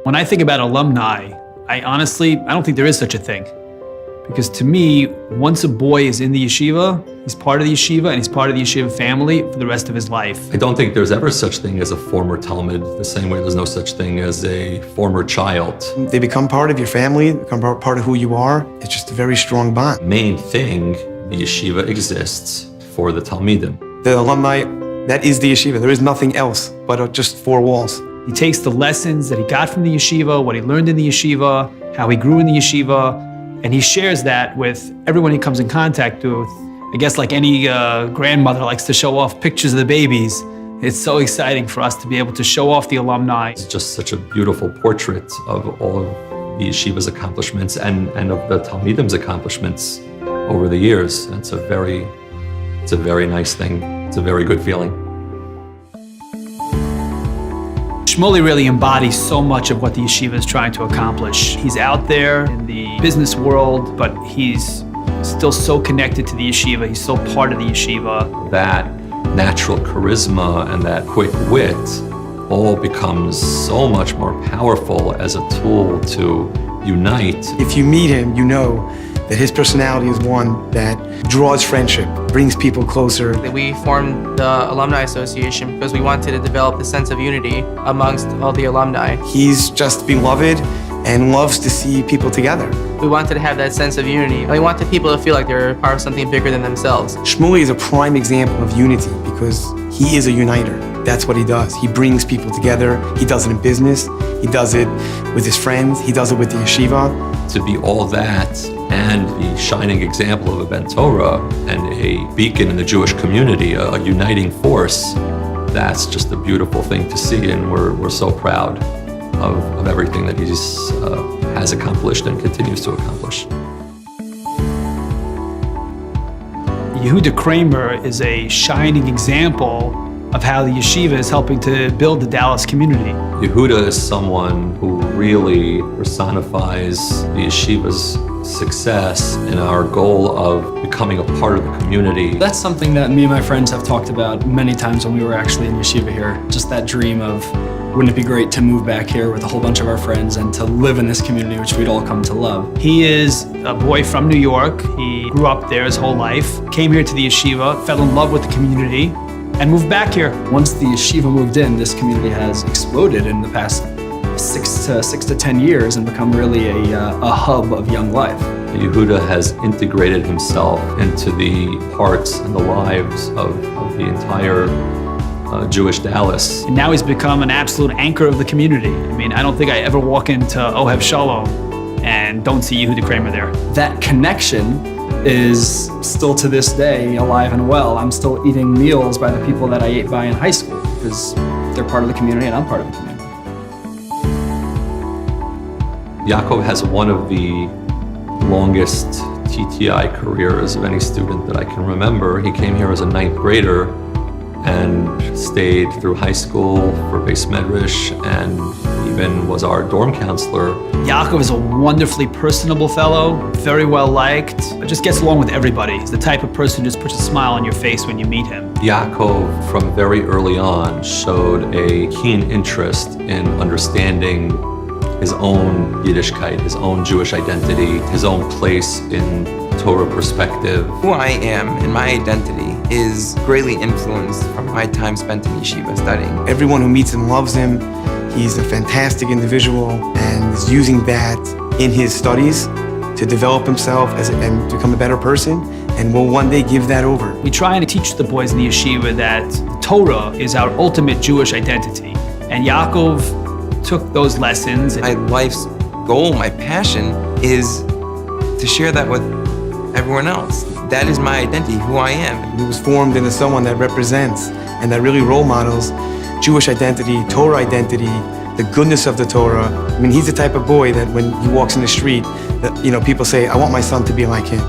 When I think about alumni, I don't think there is such a thing. Because to me, once a boy is in the yeshiva, he's part of the yeshiva and he's part of the yeshiva family for the rest of his life. I don't think there's ever such thing as a former talmid, the same way there's no such thing as a former child. They become part of your family, become part of who you are. It's just a very strong bond. Main thing, the yeshiva exists for the talmidim. The alumni, that is the yeshiva. There is nothing else but just four walls. He takes the lessons that he got from the yeshiva, what he learned in the yeshiva, how he grew in the yeshiva, and he shares that with everyone he comes in contact with. I guess like any grandmother likes to show off pictures of the babies. It's so exciting for us to be able to show off the alumni. It's just such a beautiful portrait of all of the yeshiva's accomplishments and of the talmidim's accomplishments over the years. It's a very nice thing. It's a very good feeling. Shmuley really embodies so much of what the yeshiva is trying to accomplish. He's out there in the business world, but he's still so connected to the yeshiva. He's so part of the yeshiva. That natural charisma and that quick wit all becomes so much more powerful as a tool to unite. If you meet him, you know that his personality is one that draws friendship, brings people closer. We formed the Alumni Association because we wanted to develop the sense of unity amongst all the alumni. He's just beloved and loves to see people together. We wanted to have that sense of unity. And we wanted people to feel like they're part of something bigger than themselves. Shmuley is a prime example of unity because he is a uniter. That's what he does. He brings people together. He does it in business. He does it with his friends. He does it with the yeshiva. To be all that and the shining example of a Ben Torah and a beacon in the Jewish community, a uniting force, that's just a beautiful thing to see, and we're so proud of everything that he has accomplished and continues to accomplish. Yehuda Kramer is a shining example of how the yeshiva is helping to build the Dallas community. Yehuda is someone who really personifies the yeshiva's success and our goal of becoming a part of the community. That's something that me and my friends have talked about many times when we were actually in yeshiva here. Just that dream of, wouldn't it be great to move back here with a whole bunch of our friends and to live in this community, which we'd all come to love. He is a boy from New York. He grew up there his whole life, came here to the yeshiva, fell in love with the community, and moved back here. Once the yeshiva moved in, this community has exploded in the past 6 to 10 years and become really a hub of young life. Yehuda has integrated himself into the hearts and the lives of the entire Jewish Dallas. And now he's become an absolute anchor of the community. I mean, I don't think I ever walk into Ohev Shalom and don't see Yehuda Kramer there. That connection is still to this day alive and well. I'm still eating meals by the people that I ate by in high school because they're part of the community and I'm part of the community. Yaakov has one of the longest TTI careers of any student that I can remember. He came here as a 9th grader and stayed through high school for Beis Medrash and even was our dorm counselor. Yaakov is a wonderfully personable fellow, very well liked, but just gets along with everybody. He's the type of person who just puts a smile on your face when you meet him. Yaakov, from very early on, showed a keen interest in understanding his own Yiddishkeit, his own Jewish identity, his own place in Torah perspective. Who I am and my identity is greatly influenced from my time spent in yeshiva studying. Everyone who meets him loves him. He's a fantastic individual and is using that in his studies to develop himself and become a better person, and will one day give that over. We try and teach the boys in the yeshiva that Torah is our ultimate Jewish identity. And Yaakov took those lessons. My life's goal, my passion, is to share that with everyone else. That is my identity, who I am. He was formed into someone that represents and that really role models Jewish identity, Torah identity, the goodness of the Torah. I mean, he's the type of boy that when he walks in the street, that, people say, I want my son to be like him.